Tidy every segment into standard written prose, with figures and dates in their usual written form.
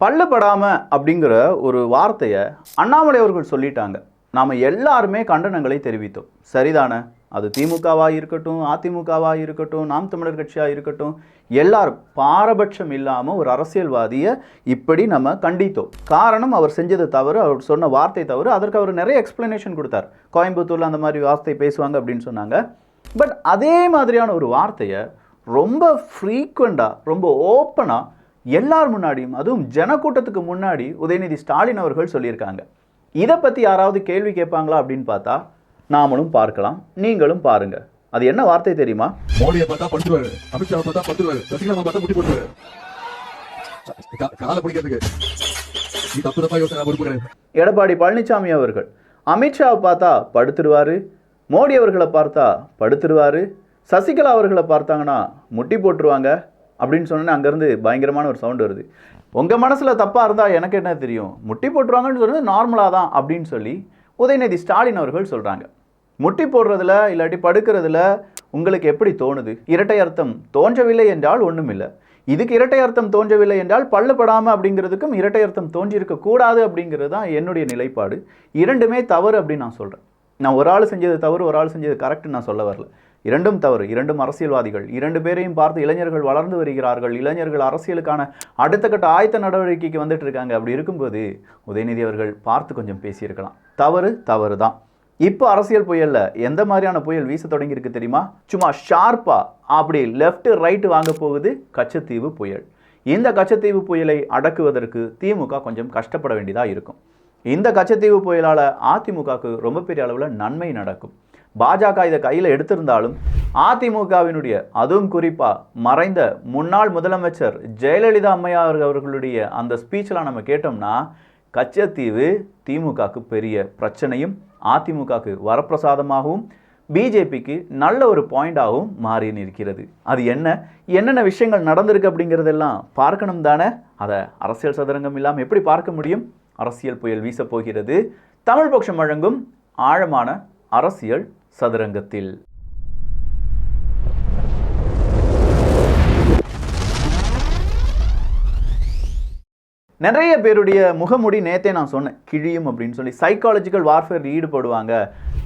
பல்லுபடாம அப்படிங்கிற ஒரு வார்த்தையை அண்ணாமலை அவர்கள் சொல்லிட்டாங்க. நாம் எல்லாருமே கண்டனங்களை தெரிவித்தோம். சரிதானே? அது திமுகவாக இருக்கட்டும், அதிமுகவாக இருக்கட்டும், நாம் தமிழர் கட்சியாக இருக்கட்டும், எல்லாரும் பாரபட்சம் இல்லாமல் ஒரு அரசியல்வாதியை இப்படி நம்ம கண்டித்தோம். காரணம், அவர் செஞ்சது தவறு, அவர் சொன்ன வார்த்தை தவறு. அதற்கு அவர் நிறைய எக்ஸ்பிளனேஷன் கொடுத்தார். கோயம்புத்தூரில் அந்த மாதிரி வார்த்தை பேசுவாங்க அப்படின்னு சொன்னாங்க. பட் அதே மாதிரியான ஒரு வார்த்தையை ரொம்ப ஃப்ரீக்வெண்ட்டாக, ரொம்ப ஓப்பனாக எல்லார் முன்னாடியும், அதுவும் ஜனக்கூட்டத்துக்கு முன்னாடி உதயநிதி ஸ்டாலின் அவர்கள் சொல்லியிருக்காங்க. இதை பற்றி யாராவது கேள்வி கேட்பாங்களா அப்படின்னு பார்த்தா நாமளும் பார்க்கலாம், நீங்களும் பாருங்க. அது என்ன வார்த்தை தெரியுமா? மோடியை பார்த்தா படுத்துவாரு, அமித்ஷாவை பார்த்தா படுத்துவாரு, சசிகலா பார்த்தா முட்டி போட்டுவாரு. காலை பிடிக்கிறதுக்கு நீ தப்பு தப்பா யோசனை. எடப்பாடி பழனிசாமி அவர்கள் அமித்ஷாவை பார்த்தா படுத்துருவாரு, மோடி அவர்களை பார்த்தா படுத்துருவாரு, சசிகலா அவர்களை பார்த்தாங்கன்னா முட்டி போட்டுருவாங்க அப்படின்னு சொன்னோன்னே அங்கேருந்து பயங்கரமான ஒரு சவுண்ட் வருது. உங்கள் மனசில் தப்பாக இருந்தால் எனக்கு என்ன தெரியும், முட்டி போட்டுருவாங்கன்னு சொன்னது நார்மலாக தான் அப்படின்னு சொல்லி உதயநிதி ஸ்டாலின் அவர்கள் சொல்கிறாங்க. முட்டி போடுறதுல இல்லாட்டி படுக்கிறதுல உங்களுக்கு எப்படி தோணுது? இரட்டை அர்த்தம் தோன்றவில்லை என்றால் ஒன்றும் இல்லை. இதுக்கு இரட்டை அர்த்தம் தோன்றவில்லை என்றால் பல்லுபடாமல் அப்படிங்கிறதுக்கும் இரட்டை அர்த்தம் தோன்றியிருக்கக்கூடாது அப்படிங்கிறது தான் என்னுடைய நிலைப்பாடு. இரண்டுமே தவறு அப்படின்னு நான் சொல்கிறேன். நான் ஒரு ஆள் செஞ்சது தவறு, ஒரு ஆள் செஞ்சது கரெக்டுன்னு நான் சொல்ல வரல. இரண்டும் தவறு, இரண்டும் அரசியல்வாதிகள். இரண்டு பேரையும் பார்த்து இளைஞர்கள் வளர்ந்து வருகிறார்கள். இளைஞர்கள் அரசியலுக்கான அடுத்த கட்ட ஆயத்த நடவடிக்கைக்கு வந்துட்டு இருக்காங்க. அப்படி இருக்கும்போது உதயநிதி அவர்கள் பார்த்து கொஞ்சம் பேசியிருக்கலாம். தவறு தவறு தான். இப்போ அரசியல் புயலில் எந்த மாதிரியான புயல் வீச தொடங்கியிருக்கு தெரியுமா? சும்மா ஷார்ப்பாக அப்படி லெஃப்ட் ரைட்டு வாங்க போகுது கச்சத்தீவு புயல். இந்த கச்சத்தீவு புயலை அடக்குவதற்கு திமுக கொஞ்சம் கஷ்டப்பட வேண்டியதாக இருக்கும். இந்த கச்சத்தீவு புயலால் அதிமுகவுக்கு ரொம்ப பெரிய அளவில் நன்மை நடக்கும். பாஜக இதை கையில் எடுத்திருந்தாலும் அதிமுகவினுடைய, அதுவும் குறிப்பாக மறைந்த முன்னாள் முதலமைச்சர் ஜெயலலிதா அம்மையார் அவர்களுடைய அந்த ஸ்பீச்செலாம் நம்ம கேட்டோம்னா கச்சத்தீவு திமுகவுக்கு பெரிய பிரச்சனையும், அதிமுகவுக்கு வரப்பிரசாதமாகவும், பிஜேபிக்கு நல்ல ஒரு பாயிண்டாகவும் மாறி இருக்கிறது. அது என்னென்ன விஷயங்கள் நடந்திருக்கு அப்படிங்கிறதெல்லாம் பார்க்கணும் தானே? அதை அரசியல் சதுரங்கம் இல்லாமல் எப்படி பார்க்க முடியும்? அரசியல் புயல் வீசப்போகிறது. தமிழ் பக்ஷம் வழங்கும் ஆழமான அரசியல் சதுரங்கத்தில். நிறைய பேருடைய முகமுடி நேத்தே நான் சொன்னேன் கிழியும் அப்படின்னு சொல்லி. சைக்காலஜிக்கல் வார்ஃபேர் ஈடுபடுவாங்க.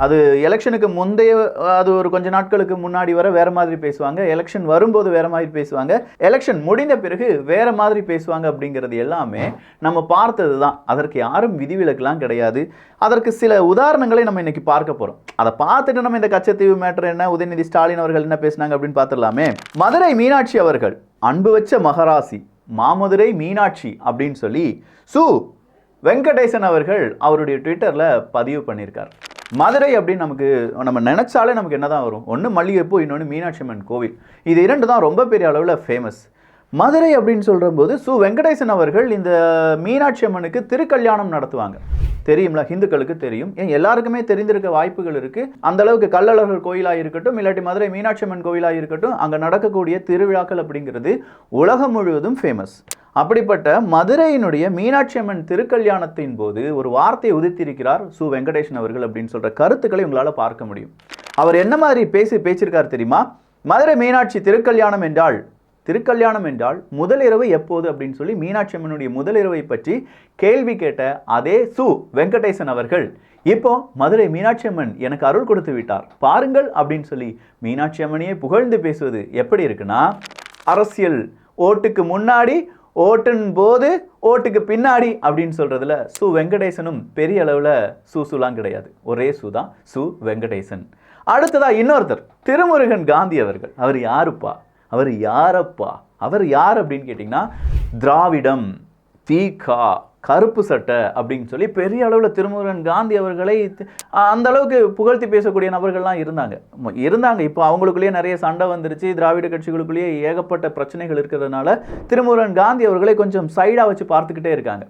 அது எலெக்ஷனுக்கு முந்தைய, அது ஒரு கொஞ்ச நாட்களுக்கு முன்னாடி வர வேறு மாதிரி பேசுவாங்க, எலெக்ஷன் வரும்போது வேறு மாதிரி பேசுவாங்க, எலெக்ஷன் முடிந்த பிறகு வேறு மாதிரி பேசுவாங்க. அப்படிங்கிறது எல்லாமே நம்ம பார்த்தது தான். அதற்கு யாரும் விதிவிலக்கெல்லாம் கிடையாது. அதற்கு சில உதாரணங்களை நம்ம இன்னைக்கு பார்க்க போகிறோம். அதை பார்த்துட்டு நம்ம இந்த கச்சத்தீவு மேட்டர் என்ன, உதயநிதி ஸ்டாலின் அவர்கள் என்ன பேசினாங்க அப்படின்னு பார்த்துடலாமே. மதுரை மீனாட்சி அவர்கள் அன்பு வச்ச மகராசி மாமதுரை மீனாட்சி அப்படின்னு சொல்லி சு வெங்கடேசன் அவர்கள் அவருடைய ட்விட்டரில் பதிவு பண்ணியிருக்கார். மதுரை அப்படின்னு நம்ம நினச்சாலே நமக்கு என்ன தான் வரும்? ஒன்று மல்லிகைப்பூ, இன்னொன்று மீனாட்சி அம்மன் கோவில். இது இரண்டு தான் ரொம்ப பெரிய அளவில் ஃபேமஸ். மதுரை அப்படின்னு சொல்கிறபோது சு வெங்கடேசன் அவர்கள் இந்த மீனாட்சி அம்மனுக்கு திருக்கல்யாணம் நடத்துவாங்க. தெரியும்ல, ஹிந்துக்களுக்கு தெரியும், ஏன் எல்லாருக்குமே தெரிந்திருக்க வாய்ப்புகள் இருக்குது. அந்த அளவுக்கு கள்ளழகர் கோயிலாக இருக்கட்டும், இல்லாட்டி மதுரை மீனாட்சி அம்மன் கோயிலாக இருக்கட்டும், அங்கே நடக்கக்கூடிய திருவிழாக்கள் அப்படிங்கிறது உலகம் முழுவதும் ஃபேமஸ். அப்படிப்பட்ட மதுரையினுடைய மீனாட்சி அம்மன் திருக்கல்யாணத்தின் போது ஒரு வார்த்தையை உதித்திருக்கிறார் சு வெங்கடேசன் அவர்கள் அப்படின்னு சொல்கிற கருத்துக்களை உங்களால் பார்க்க முடியும். அவர் என்ன மாதிரி பேச்சிருக்கார் தெரியுமா? மதுரை மீனாட்சி திருக்கல்யாணம் என்றால் முதல் இரவு எப்போது அப்படின்னு சொல்லி மீனாட்சி அம்மனுடைய முதல் இரவை பற்றி கேள்வி கேட்ட அதே சு வெங்கடேசன் அவர்கள் இப்போ மதுரை மீனாட்சி அம்மன் எனக்கு அருள் கொடுத்து விட்டார் பாருங்கள் அப்படின்னு சொல்லி மீனாட்சி அம்மனையே புகழ்ந்து பேசுவது எப்படி இருக்குன்னா, அரசியல் ஓட்டுக்கு முன்னாடி, ஓட்டின் போது, ஓட்டுக்கு பின்னாடி அப்படின்னு சொல்றதுல சு வெங்கடேசனும் பெரிய அளவில் சூசுலாம் கிடையாது. ஒரே சு தான், சு வெங்கடேசன். அடுத்ததா இன்னொருத்தர் திருமுருகன் காந்தி அவர்கள். அவர் யாருப்பா? அவர் யார் அப்படின்னு கேட்டிங்கன்னா, திராவிடம், தீகா, கருப்பு சட்டை அப்படின்னு சொல்லி பெரிய அளவில் திருமுருகன் காந்தி அவர்களை அந்த அளவுக்கு புகழ்த்தி பேசக்கூடிய நபர்கள்லாம் இருந்தாங்க. இப்போ அவங்களுக்குள்ளேயே நிறைய சண்டை வந்துருச்சு. திராவிட கட்சிகளுக்குள்ளேயே ஏகப்பட்ட பிரச்சனைகள் இருக்கிறதுனால திருமுருகன் காந்தி அவர்களை கொஞ்சம் சைடாக வச்சு பார்த்துக்கிட்டே இருக்காங்க.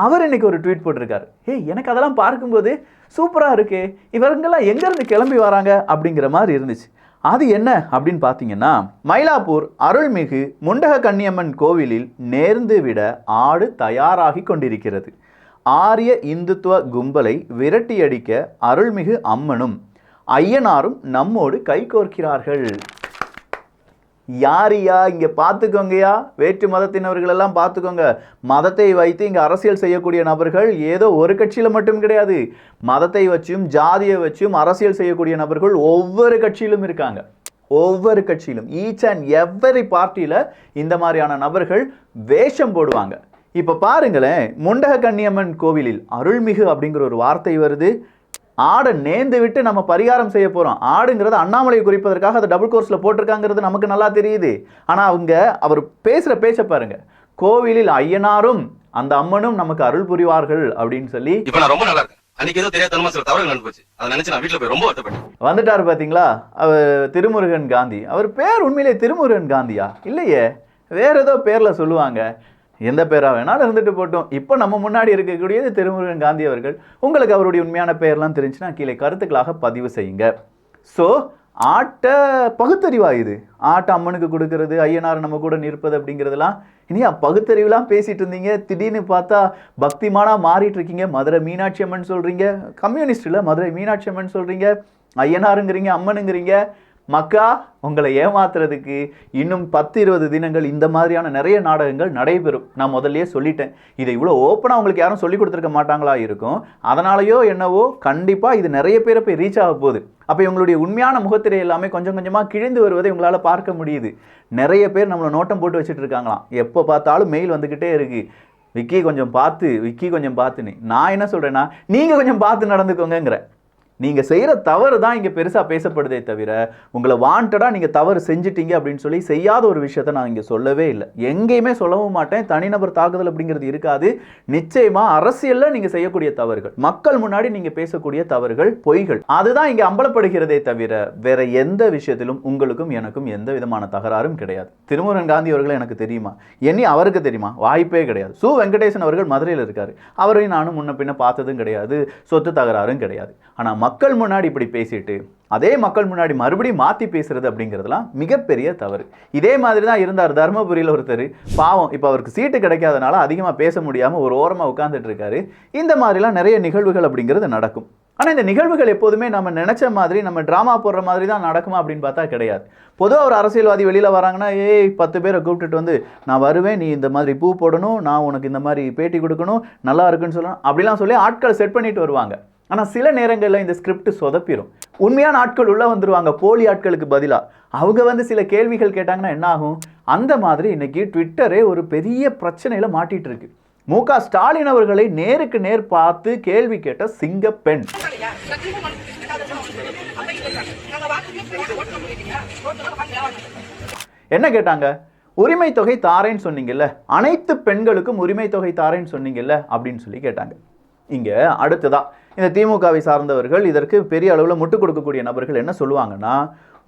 அவர் இன்னைக்கு ஒரு ட்வீட் போட்டிருக்காரு. எனக்கு அதெல்லாம் பார்க்கும்போது சூப்பராக இருக்கே, இவங்கெல்லாம் எங்கேருந்து கிளம்பி வராங்க அப்படிங்கிற மாதிரி இருந்துச்சு. அது என்ன அப்படின்னு பார்த்தீங்கன்னா, மயிலாப்பூர் அருள்மிகு முண்டக கன்னியம்மன் கோவிலில் நேர்ந்து விட ஆடு தயாராகி கொண்டிருக்கிறது. ஆரிய இந்துத்துவ கும்பலை விரட்டியடிக்க அருள்மிகு அம்மனும் ஐயனாரும் நம்மோடு கைகோர்க்கிறார்கள். யாரியா இங்க பார்த்துக்கோங்கயா, வேற்று மதத்தினவர்கள் எல்லாம் பார்த்துக்கோங்க. மதத்தை வைத்து இங்க அரசியல் செய்யக்கூடிய நபர்கள் ஏதோ ஒரு கட்சியில மட்டும் கிடையாது, மதத்தை வச்சும் ஜாதியை வச்சும் அரசியல் செய்யக்கூடிய நபர்கள் ஒவ்வொரு கட்சியிலும் இருக்காங்க. ஒவ்வொரு கட்சியிலும் ஈச் அண்ட் எவ்வரி பார்ட்டியில இந்த மாதிரியான நபர்கள் வேஷம் போடுவாங்க. இப்ப பாருங்களேன், முண்டக கன்னியம்மன் கோவிலில் அருள்மிகு அப்படிங்கிற ஒரு வார்த்தை வருது. ஆடை நேர்ந்து விட்டு நம்ம பரிகாரம் செய்ய போறோம். ஆடுங்கிறது அண்ணாமலையை குறிப்பதற்காக அதை டபுள் கோர்ஸ்ல போட்டிருக்காங்கிறது நமக்கு நல்லா தெரியுது. ஆனா அவர் பேசுற பேச்ச பாருங்க, கோவிலில் ஐயனாரும் அந்த அம்மனும் நமக்கு அருள் புரிவார்கள் அப்படின்னு சொல்லி. இப்ப நான் ரொம்ப நல்லா இருக்கேன். அன்னைக்கு ஏதோ தெரியாதனமா சில தவறுகள் நடந்துச்சு. அதை நினைச்சு நான் வீட்டுல போய் ரொம்ப வருத்தப்பட்டேன். வந்துட்டாரு பாத்தீங்களா அவர் திருமுருகன் காந்தி. அவர் பேர் உண்மையிலே திருமுருகன் காந்தியா? இல்லையே, வேற ஏதோ பேர்ல சொல்லுவாங்க. எந்த பேரா வேணாலும் இருந்துட்டு போட்டோம். இப்போ நம்ம முன்னாடி இருக்கக்கூடியது திருமுருகன் காந்தி அவர்கள். உங்களுக்கு அவருடைய உண்மையான பெயர்லாம் தெரிஞ்சுன்னா கீழே கருத்துக்களாக பதிவு செய்யுங்க. ஸோ ஆட்டை பகுத்தறிவா இது? ஆட்டை அம்மனுக்கு கொடுக்கறது, ஐயனார் நம்ம கூட நிற்பது அப்படிங்கிறதுலாம் இனியா பகுத்தறிவுலாம் பேசிட்டு இருந்தீங்க. திடீர்னு பார்த்தா பக்திமானா மாறிட்டு இருக்கீங்க. மதுரை மீனாட்சி அம்மன் சொல்றீங்க, கம்யூனிஸ்ட்ல மதுரை மீனாட்சி அம்மன் சொல்றீங்க, ஐயனாருங்கிறீங்க, அம்மனுங்கிறீங்க. மக்கா, உங்களை ஏமாத்துறதுக்கு இன்னும் 10-20 தினங்கள் இந்த மாதிரியான நிறைய நாடகங்கள் நடைபெறும். நான் முதல்லயே சொல்லிட்டேன். இதை இவ்வளோ ஓப்பனாக உங்களுக்கு யாரும் சொல்லி கொடுத்துருக்க மாட்டாங்களா இருக்கும். அதனாலயோ என்னவோ கண்டிப்பாக இது நிறைய பேரை போய் ரீச் ஆக போகுது. அப்போ இவங்களுடைய உண்மையான முகத்திரை எல்லாமே கொஞ்சம் கொஞ்சமாக கிழிந்து வருவதை உங்களால் பார்க்க முடியுது. நிறைய பேர் நம்மளை நோட்டம் போட்டு வச்சுட்டு இருக்காங்களாம். எப்போ பார்த்தாலும் மெயில் வந்துக்கிட்டே இருக்கு, விக்கி கொஞ்சம் பார்த்து, விக்கி கொஞ்சம் பார்த்துன்னு. நான் என்ன சொல்கிறேன்னா, நீங்கள் கொஞ்சம் பார்த்து நடந்துக்கோங்கிறேன். நீங்கள் செய்கிற தவறு தான் இங்கே பெருசாக பேசப்படுதே தவிர, உங்களை வாண்டடாக நீங்கள் தவறு செஞ்சிட்டீங்க அப்படின்னு சொல்லி செய்யாத ஒரு விஷயத்த நான் இங்கே சொல்லவே இல்லை. எங்கேயுமே சொல்லவும் மாட்டேன். தனிநபர் தாக்குதல் அப்படிங்கிறது இருக்காது. நிச்சயமாக அரசியலில் நீங்கள் செய்யக்கூடிய தவறுகள், மக்கள் முன்னாடி நீங்கள் பேசக்கூடிய தவறுகள், பொய்கள், அதுதான் இங்கே அம்பலப்படுகிறதே தவிர வேற எந்த விஷயத்திலும் உங்களுக்கும் எனக்கும் எந்த விதமான தகராறும் கிடையாது. திருமுருகன் காந்தி அவர்கள் எனக்கு தெரியுமா? என்னி அவருக்கு தெரியுமா? வாய்ப்பே கிடையாது. சு வெங்கடேசன் அவர்கள் மதுரையில் இருக்காரு. அவரையும் நானும் முன்ன பின்ன பார்த்ததும் கிடையாது, சொத்து தகராறும் கிடையாது. ஆனால் மக்கள் முன்னாடி இப்படி பேசிட்டு அதே மக்கள் முன்னாடி மறுபடியும் மாற்றி பேசுறது அப்படிங்கிறதுலாம் மிகப்பெரிய தவறு. இதே மாதிரி தான் இருந்தார் தர்மபுரியில் ஒருத்தர். பாவம், இப்போ அவருக்கு சீட்டு கிடைக்காதனால அதிகமாக பேச முடியாமல் ஒரு ஓரமாக உட்கார்ந்துட்டு இருக்காரு. இந்த மாதிரிலாம் நிறைய நிகழ்வுகள் அப்படிங்கிறது நடக்கும். ஆனால் இந்த நிகழ்வுகள் எப்போதுமே நம்ம நினைச்ச மாதிரி, நம்ம ட்ராமா போடுற மாதிரி தான் நடக்குமா அப்படின்னு பார்த்தா கிடையாது. பொதுவாக ஒரு அரசியல்வாதி வெளியில் வராங்கன்னா, 10 பேரை கூப்பிட்டுட்டு வந்து, நான் வருவேன், நீ இந்த மாதிரி பூ போடணும், நான் உனக்கு இந்த மாதிரி பேட்டி கொடுக்கணும், நல்லா இருக்குன்னு சொல்லணும், அப்படிலாம் சொல்லி ஆட்களை செட் பண்ணிட்டு வருவாங்க. ஆனால் சில நேரங்களில் இந்த ஸ்கிரிப்ட் சொதப்பிடும். உண்மையான ஆட்கள் உள்ளே வந்துருவாங்க, போலி ஆட்களுக்கு பதிலாக. அவங்க வந்து சில கேள்விகள் கேட்டாங்கன்னா என்ன ஆகும்? அந்த மாதிரி இன்னைக்கு ட்விட்டரே ஒரு பெரிய பிரச்சனையில் மாட்டிட்டு இருக்கு. மு.க. ஸ்டாலின் அவர்களை நேருக்கு நேர் பார்த்து கேள்வி கேட்ட சிங்க பெண் என்ன கேட்டாங்க? உரிமை தொகை தாரேன்னு சொன்னீங்கல்ல, அனைத்து பெண்களுக்கும் உரிமை தொகை தாரேன்னு சொன்னீங்கல்ல அப்படின்னு சொல்லி கேட்டாங்க. இங்க அடுத்ததா இந்த திமுகவை சார்ந்தவர்கள், இதற்கு பெரிய அளவில் முட்டு கொடுக்கக்கூடிய நபர்கள் என்ன சொல்லுவாங்கன்னா,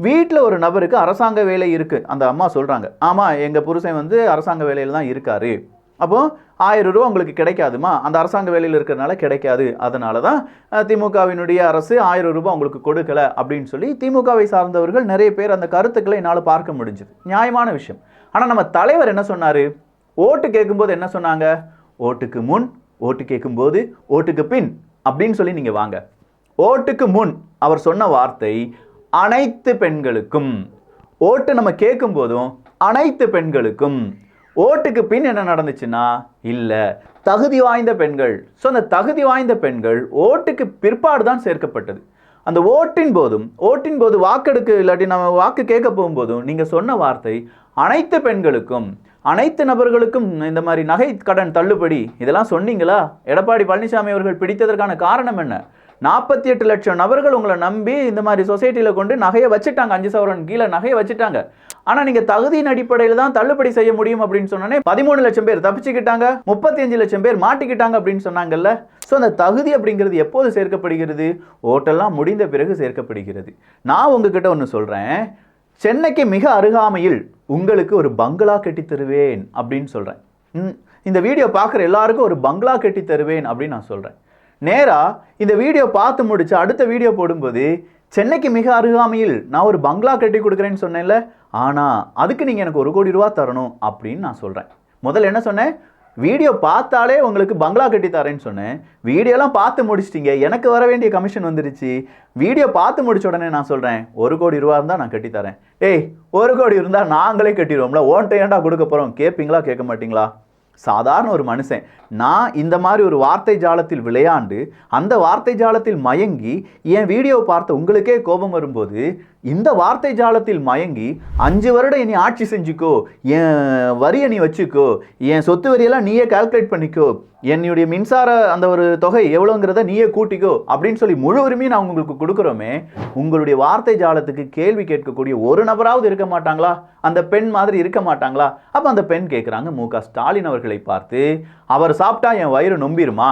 வீட்டில் ஒரு நபருக்கு அரசாங்க வேலை இருக்கு. அந்த அம்மா சொல்றாங்க, ஆமா எங்க புருஷன் வந்து அரசாங்க வேலையில் தான் இருக்காரு, அப்போ 1000 ரூபா உங்களுக்கு கிடைக்காதுமா, அந்த அரசாங்க வேலையில் இருக்கிறதுனால கிடைக்காது, அதனால தான் திமுகவினுடைய அரசு 1000 ரூபாய் உங்களுக்கு கொடுக்கல அப்படின்னு சொல்லி திமுகவை சார்ந்தவர்கள் நிறைய பேர் அந்த கருத்துக்களை என்னால் பார்க்க முடிஞ்சுது. நியாயமான விஷயம். ஆனால் நம்ம தலைவர் என்ன சொன்னாரு? ஓட்டு கேட்கும்போது என்ன சொன்னாங்க? ஓட்டுக்கு முன், ஓட்டு கேட்கும்போது, ஓட்டுக்கு பின் அப்படின்னு சொல்லி நீங்க வாங்க. ஓட்டுக்கு முன் அவர் சொன்ன வார்த்தை அனைத்து பெண்களுக்கும், ஓட்டு நம்ம கேட்கும் போதும் அனைத்து பெண்களுக்கும். ஓட்டுக்கு பின் என்ன நடந்துச்சுன்னா, இல்ல தகுதி வாய்ந்த பெண்கள். ஸோ அந்த தகுதி வாய்ந்த பெண்கள் ஓட்டுக்கு பிற்பாடு தான் சேர்க்கப்பட்டது. அந்த ஓட்டின் போது வாக்கெடுக்கு இல்லாட்டி நம்ம வாக்கு கேட்க போகும்போதும் நீங்க சொன்ன வார்த்தை அனைத்து பெண்களுக்கும், அனைத்து நபர்களுக்கும் இந்த மாதிரி நகை கடன் தள்ளுபடி இதெல்லாம் சொன்னீங்களா? எடப்பாடி பழனிசாமி அவர்கள் பிடித்ததற்கான காரணம் என்ன? 48 லட்சம் நபர்கள் உங்களை நம்பி இந்த மாதிரி சொசைட்டியில் கொண்டு நகையை வச்சுட்டாங்க, 5 சவரன் கீழே நகையை வச்சுட்டாங்க. ஆனால் நீங்கள் தகுதியின் அடிப்படையில் தான் தள்ளுபடி செய்ய முடியும் அப்படின்னு சொன்னோன்னே 13 லட்சம் பேர் தப்பிச்சுக்கிட்டாங்க, 35 லட்சம் பேர் மாட்டிக்கிட்டாங்க அப்படின்னு சொன்னாங்கல்ல. ஸோ அந்த தகுதி அப்படிங்கிறது எப்போது சேர்க்கப்படுகிறது? ஓட்டெல்லாம் முடிந்த பிறகு சேர்க்கப்படுகிறது. நான் உங்ககிட்ட ஒன்று சொல்கிறேன், சென்னைக்கு மிக அருகாமையில் உங்களுக்கு ஒரு பங்களா கட்டி தருவேன் அப்படின்னு சொல்கிறேன். இந்த வீடியோ பார்க்குற எல்லாருக்கும் ஒரு பங்களா கட்டி தருவேன் அப்படின்னு நான் சொல்கிறேன். நேராக இந்த வீடியோ பார்த்து முடிச்சு அடுத்த வீடியோ போடும்போது, சென்னைக்கு மிக அருகாமையில் நான் ஒரு பங்களா கட்டி கொடுக்குறேன்னு சொன்னேன்ல, ஆனால் அதுக்கு நீங்கள் எனக்கு 1 கோடி ரூபா தரணும் அப்படின்னு நான் சொல்கிறேன். முதல்ல என்ன சொன்னேன்? வீடியோ பார்த்தாலே உங்களுக்கு பங்களா கட்டி தரேன்னு சொன்னேன். வீடியோலாம் பார்த்து முடிச்சிட்டிங்க, எனக்கு வர வேண்டிய கமிஷன் வந்துருச்சு. வீடியோ பார்த்து முடிச்ச உடனே நான் சொல்கிறேன் 1 கோடி ரூபா இருந்தால் நான் கட்டித்தரேன். ஏய் 1 கோடி இருந்தால் நாங்களே கட்டிடுவோம்ல, ஓன்ட்ட ஏன்டா கொடுக்க போகிறோம், கேட்பீங்களா கேட்க மாட்டீங்களா? சாதாரண ஒரு மனுஷன். நான் இந்த மாதிரி ஒரு வார்த்தை ஜாலத்தில் விளையாண்டு அந்த வார்த்தை ஜாலத்தில் மயங்கி என் வீடியோ பார்த்த உங்களுக்கே கோபம் வரும்போது, இந்த வார்த்தை ஜாலத்தில் மயங்கி 5 வருடம் இனி ஆட்சி செஞ்சுக்கோ, என் வரியை நீ வச்சுக்கோ, என் சொத்து வரியெல்லாம் நீயே கால்குலேட் பண்ணிக்கோ, என்னுடைய மின்சார அந்த ஒரு தொகை எவ்வளோங்கிறத நீயே கூட்டிக்கோ அப்படின்னு சொல்லி முழு உரிமையை நான் உங்களுக்கு கொடுக்குறோமே, உங்களுடைய வார்த்தை ஜாலத்துக்கு கேள்வி கேட்கக்கூடிய ஒரு நபராவது இருக்க மாட்டாங்களா? அந்த பெண் மாதிரி இருக்க மாட்டாங்களா? அப்போ அந்த பெண் கேட்குறாங்க மு.க. ஸ்டாலின் அவர்களை பார்த்து, அவர் சாப்பிட்டா என் வயிறு நொம்பிருமா?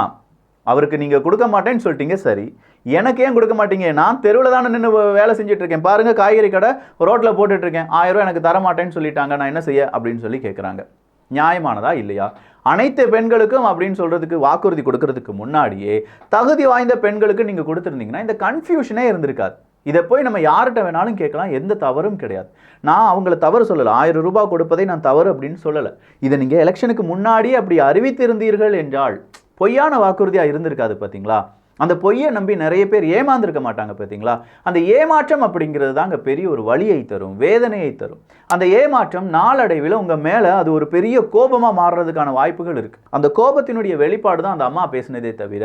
அவருக்கு நீங்கள் கொடுக்க மாட்டேன்னு சொல்லிட்டீங்க, சரி, எனக்கு ஏன் கொடுக்க மாட்டீங்க? நான் தெருவில் தானே நின்று வேலை செஞ்சுட்டு இருக்கேன், பாருங்க காய்கறி கடை ரோட்டில் போட்டுட்டு இருக்கேன், 1000 ரூபா எனக்கு தர மாட்டேன்னு சொல்லிட்டாங்க, நான் என்ன செய்ய அப்படின்னு சொல்லி கேட்குறாங்க. நியாயமானதா இல்லையா? அனைத்து பெண்களுக்கும் அப்படின்னு சொல்றதுக்கு வாக்குறுதி கொடுக்கறதுக்கு முன்னாடியே தகுதி வாய்ந்த பெண்களுக்கு நீங்க கொடுத்துருந்தீங்கன்னா இந்த கன்ஃபியூஷனே இருந்திருக்காது. இதை போய் நம்ம யார்கிட்ட வேணாலும் கேட்கலாம், எந்த தவறும் கிடையாது. நான் அவங்கள தவறு சொல்லலை, 1000 ரூபாய் கொடுப்பதை நான் தவறு அப்படின்னு சொல்லலை. இதை நீங்கள் எலெக்ஷனுக்கு முன்னாடியே அப்படி அறிவித்திருந்தீர்கள் என்றால் பொய்யான வாக்குறுதியாக இருந்திருக்காது. பார்த்தீங்களா? அந்த பொய்யை நம்பி நிறைய பேர் ஏமாந்துருக்க மாட்டாங்க. பார்த்தீங்களா? அந்த ஏமாற்றம் அப்படிங்கிறது தாங்க பெரிய ஒரு வலியை தரும், வேதனையை தரும். அந்த ஏமாற்றம் நாளடைவில் உங்கள் மேலே அது ஒரு பெரிய கோபமாக மாறுறதுக்கான வாய்ப்புகள் இருக்குது. அந்த கோபத்தினுடைய வெளிப்பாடு தான் அந்த அம்மா பேசினதே தவிர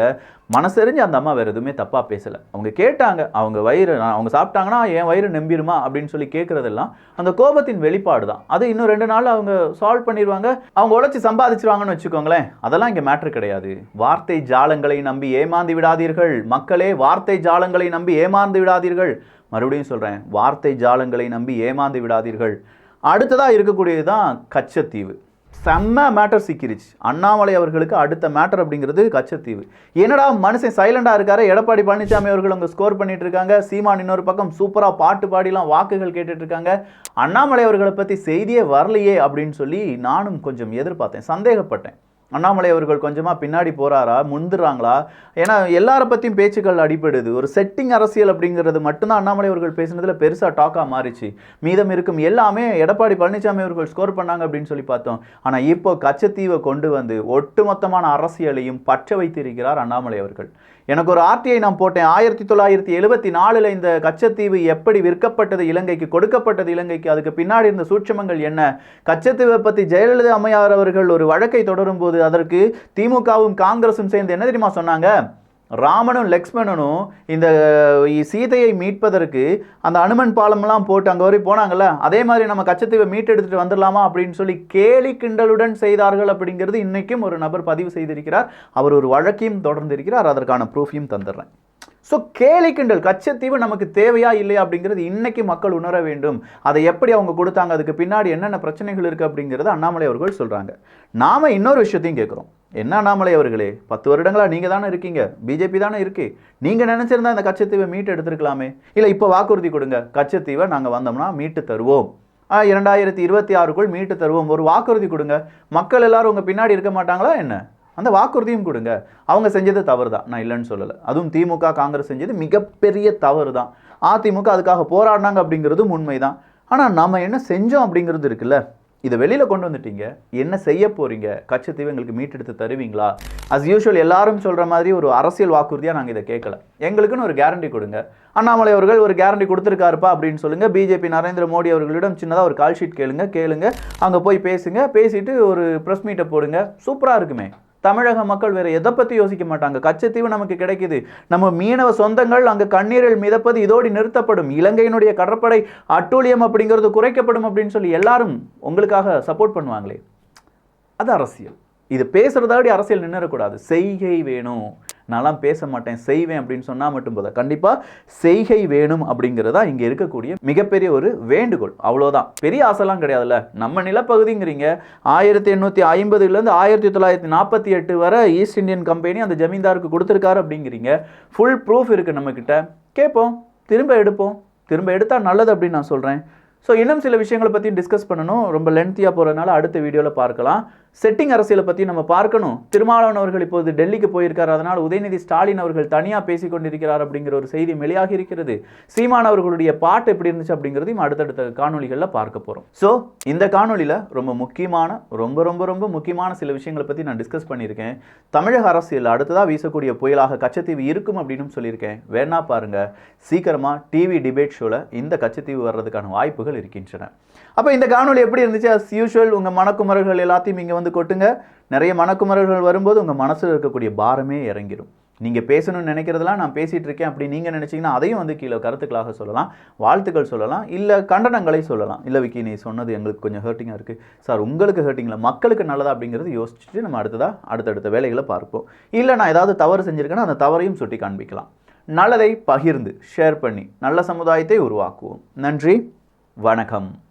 மனசெறிஞ்சு அந்த அம்மா வேறு எதுவுமே தப்பாக பேசலை. அவங்க கேட்டாங்க, அவங்க வயிறு அவங்க சாப்பிட்டாங்கன்னா என் வயிறு நம்பிருமா அப்படின்னு சொல்லி கேட்குறதெல்லாம் அந்த கோபத்தின் வெளிப்பாடு தான். அது இன்னும் 2 நாள் அவங்க சால்வ் பண்ணிடுவாங்க, அவங்க உழைச்சி சம்பாதிச்சிருவாங்கன்னு வச்சுக்கோங்களேன். அதெல்லாம் இங்கே மேட்ரு கிடையாது. வார்த்தை ஜாலங்களை நம்பி ஏமாந்து விடாதீர்கள் மக்களே, வார்த்தை ஜாலங்களை நம்பி ஏமாந்து விடாதீர்கள். மறுபடியும் சொல்கிறேன், வார்த்தை ஜாலங்களை நம்பி ஏமாந்து விடாதீர்கள். அடுத்ததாக இருக்கக்கூடியது தான் கச்சத்தீவு. செம்ம மேட்டர் சிக்கிருச்சு. அண்ணாமலை அவர்களுக்கு அடுத்த மேட்டர் அப்படிங்கிறது கச்சத்தீவு. என்னடா மனுஷன் சைலண்டாக இருக்காரு, எடப்பாடி பழனிசாமி அவர்கள் அவங்க ஸ்கோர் பண்ணிட்டு இருக்காங்க, சீமான் இன்னொரு பக்கம் சூப்பராக பாட்டு பாடிலாம் வாக்குகள் கேட்டுட்டு இருக்காங்க, அண்ணாமலை அவர்களை பற்றி செய்தியே வரலையே அப்படின்னு சொல்லி நானும் கொஞ்சம் எதிர்பார்த்தேன், சந்தேகப்பட்டேன். அண்ணாமலை அவர்கள் கொஞ்சமாக பின்னாடி போகிறாரா, முந்துறாங்களா? ஏன்னா எல்லாரை பற்றியும் பேச்சுக்கள் அடிப்படுது. ஒரு செட்டிங் அரசியல் அப்படிங்கிறது மட்டும்தான் அண்ணாமலை அவர்கள் பேசினதில் பெருசாக டாக்காக மாறிச்சு. மீதம் இருக்கும் எல்லாமே எடப்பாடி பழனிசாமி அவர்கள் ஸ்கோர் பண்ணாங்க அப்படின்னு சொல்லி பார்த்தோம். ஆனால் இப்போ கச்சத்தீவை கொண்டு வந்து ஒட்டுமொத்தமான அரசியலையும் பற்ற வைத்திருக்கிறார் அண்ணாமலை அவர்கள். எனக்கு ஒரு ஆர்டிஐ நான் போட்டேன். 1974 இந்த கச்சத்தீவு எப்படி விற்கப்பட்டது இலங்கைக்கு, கொடுக்கப்பட்டது இலங்கைக்கு, அதுக்கு பின்னாடி இருந்த சூட்சமங்கள் என்ன? கச்சத்தீவை பற்றி ஜெயலலிதா அம்மையார் அவர்கள் ஒரு வழக்கை தொடரும் போது அதற்கு திமுகவும் காங்கிரஸும் சேர்ந்து என்ன தெரியுமா சொன்னாங்க? ராமனும் லக்ஷ்மணனும் இந்த சீதையை மீட்பதற்கு அந்த அனுமன் பாலம்லாம் போட்டு அங்கே வரை போனாங்கல்ல, அதே மாதிரி நம்ம கச்சத்தீவை மீட்டெடுத்துட்டு வந்துடலாமா அப்படின்னு சொல்லி கேலி கிண்டலுடன் செய்தார்கள் அப்படிங்கிறது இன்னைக்கும் ஒரு நபர் பதிவு செய்திருக்கிறார். அவர் ஒரு வழக்கையும் தொடர்ந்து இருக்கிறார், அதற்கான ப்ரூஃபையும் தந்துடுறேன். ஸோ கேலி கிண்டல், கச்சத்தீவு நமக்கு தேவையா இல்லையா அப்படிங்கிறது இன்னைக்கு மக்கள் உணர வேண்டும். அதை எப்படி அவங்க கொடுத்தாங்க, அதுக்கு பின்னாடி என்னென்ன பிரச்சனைகள் இருக்குது அப்படிங்கிறது அண்ணாமலை அவர்கள் சொல்கிறாங்க. நாம் இன்னொரு விஷயத்தையும் கேட்குறோம். என்ன அண்ணாமலை அவர்களே, 10 வருடங்களாக நீங்கள் தானே இருக்கீங்க, பிஜேபி தானே இருக்கு, நீங்கள் நினச்சிருந்தா இந்த கச்சத்தீவை மீட்டு எடுத்துருக்கலாமே. இல்லை இப்போ வாக்குறுதி கொடுங்க, கச்சத்தீவை நாங்கள் வந்தோம்னா மீட்டு தருவோம், 2026க்குள் மீட்டு தருவோம், ஒரு வாக்குறுதி கொடுங்க. மக்கள் எல்லாரும் உங்கள் பின்னாடி இருக்க மாட்டாங்களா என்ன? அந்த வாக்குறுதியும் கொடுங்க. அவங்க செஞ்சது தவறு தான், நான் இல்லைன்னு சொல்லலை. அதுவும் திமுக காங்கிரஸ் செஞ்சது மிகப்பெரிய தவறு தான். அதிமுக அதுக்காக போராடினாங்க அப்படிங்கிறதும் உண்மை தான். ஆனால் நம்ம என்ன செஞ்சோம் அப்படிங்கிறது இருக்குல்ல, இதை வெளியில் கொண்டு வந்துட்டீங்க, என்ன செய்ய போகிறீங்க? கச்சத்தீவை எங்களுக்கு மீட்டெடுத்து தருவீங்களா? அஸ் யூஷுவல் எல்லாரும் சொல்கிற மாதிரி ஒரு அரசியல் வாக்குறுதியாக நாங்கள் இதை கேட்கல, எங்களுக்குன்னு ஒரு கேரண்டி கொடுங்க. அண்ணாமலை அவர்கள் ஒரு கேரண்டி கொடுத்துருக்காருப்பா அப்படின்னு சொல்லுங்கள். பிஜேபி நரேந்திர மோடி அவர்களிடம் சின்னதாக ஒரு கால் ஷீட் கேளுங்க, அங்கே போய் பேசுங்க, பேசிட்டு ஒரு ப்ரெஸ் மீட்டை போடுங்க, சூப்பராக இருக்குமே. தமிழக மக்கள் வேறு எதை பற்றி யோசிக்க மாட்டாங்க. கச்சத்தீவு நமக்கு கிடைக்குது, நம்ம மீனவ சொந்தங்கள் அங்கே கண்ணீரில் மிதப்பது இதோடு நிறுத்தப்படும், இலங்கையினுடைய கடற்படை அட்டூழியம் அப்படிங்கிறது குறைக்கப்படும் அப்படின்னு சொல்லி எல்லாரும் உங்களுக்காக சப்போர்ட் பண்ணுவாங்களே, அது அரசியல். இது பேசுகிறதாடி அரசியல் நின்றுடக்கூடாது, செய்கை வேணும். நான்லாம் பேச மாட்டேன், செய்வேன் அப்படின்னு சொன்னால் மட்டும் போதும். கண்டிப்பாக செய்கை வேணும் அப்படிங்கிறதா இங்கே இருக்கக்கூடிய மிகப்பெரிய ஒரு வேண்டுகோள், அவ்வளோதான். பெரிய ஆசைலாம் கிடையாதுல்ல. நம்ம நிலப்பகுதிங்கிறீங்க, 1850 1948 வரை ஈஸ்ட் இந்தியன் கம்பெனி அந்த ஜமீன்தாருக்கு கொடுத்துருக்காரு அப்படிங்கிறீங்க. ஃபுல் ப்ரூஃப் இருக்குது நம்மக்கிட்ட, கேட்போம், திரும்ப எடுப்போம், திரும்ப எடுத்தால் நல்லது அப்படின்னு நான் சொல்கிறேன். ஸோ இன்னும் சில விஷயங்களை பற்றி டிஸ்கஸ் பண்ணணும், ரொம்ப லென்த்தியாக போகிறதுனால அடுத்த வீடியோவில் பார்க்கலாம். செட்டிங் அரசியலை பற்றி நம்ம பார்க்கணும். திருமாவளவன் அவர்கள் இப்போது டெல்லிக்கு போயிருக்கார், அதனால் உதயநிதி ஸ்டாலின் அவர்கள் தனியாக பேசிக் கொண்டிருக்கிறார் அப்படிங்கிற ஒரு செய்தி வெளியாகி இருக்கிறது. சீமான் அவர்களுடைய பாட்டு எப்படி இருந்துச்சு அப்படிங்கிறதையும் அடுத்தடுத்த காணொலிகளில் பார்க்க போகிறோம். ஸோ இந்த காணொலியில் ரொம்ப முக்கியமான ரொம்ப முக்கியமான சில விஷயங்களை பற்றி நான் டிஸ்கஸ் பண்ணியிருக்கேன். தமிழக அரசியல் அடுத்ததாக வீசக்கூடிய புயலாக கச்சத்தீவு இருக்கும் அப்படின்னு சொல்லியிருக்கேன். வேணா பாருங்க, சீக்கிரமாக டிவி டிபேட் ஷோவில் இந்த கச்சத்தீவு வர்றதுக்கான வாய்ப்புகள் இருக்கின்றன. அப்போ இந்த காணொலி எப்படி இருந்துச்சு? அஸ் யூஷுவல் உங்கள் மனக்குமரல்கள் எல்லாத்தையும் இங்கே வந்து கொட்டுங்க. நிறைய மனக்குமரல்கள் வரும்போது உங்கள் மனசில் இருக்கக்கூடிய பாரமே இறங்கிடும். நீங்கள் பேசணும்னு நினைக்கிறதெல்லாம் நான் பேசிகிட்டு இருக்கேன் அப்படி நீங்கள் நினச்சிங்கன்னா அதையும் வந்து கீழே கருத்துக்களாக சொல்லலாம், வாழ்த்துக்கள் சொல்லலாம், இல்லை கண்டனங்களை சொல்லலாம். இல்லை விக்கி நீ சொன்னது எங்களுக்கு கொஞ்சம் ஹர்ட்டிங்காக இருக்குது சார், உங்களுக்கு ஹர்ட்டிங்கில் மக்களுக்கு நல்லதா அப்படிங்கிறது யோசிச்சுட்டு நம்ம அடுத்தடுத்த வேலைகளை பார்ப்போம். இல்லை நான் ஏதாவது தவறு செஞ்சுருக்கேன்னா அந்த தவறையும் சுட்டி காண்பிக்கலாம். நல்லதை பகிர்ந்து ஷேர் பண்ணி நல்ல சமுதாயத்தை உருவாக்குவோம். நன்றி, வணக்கம்.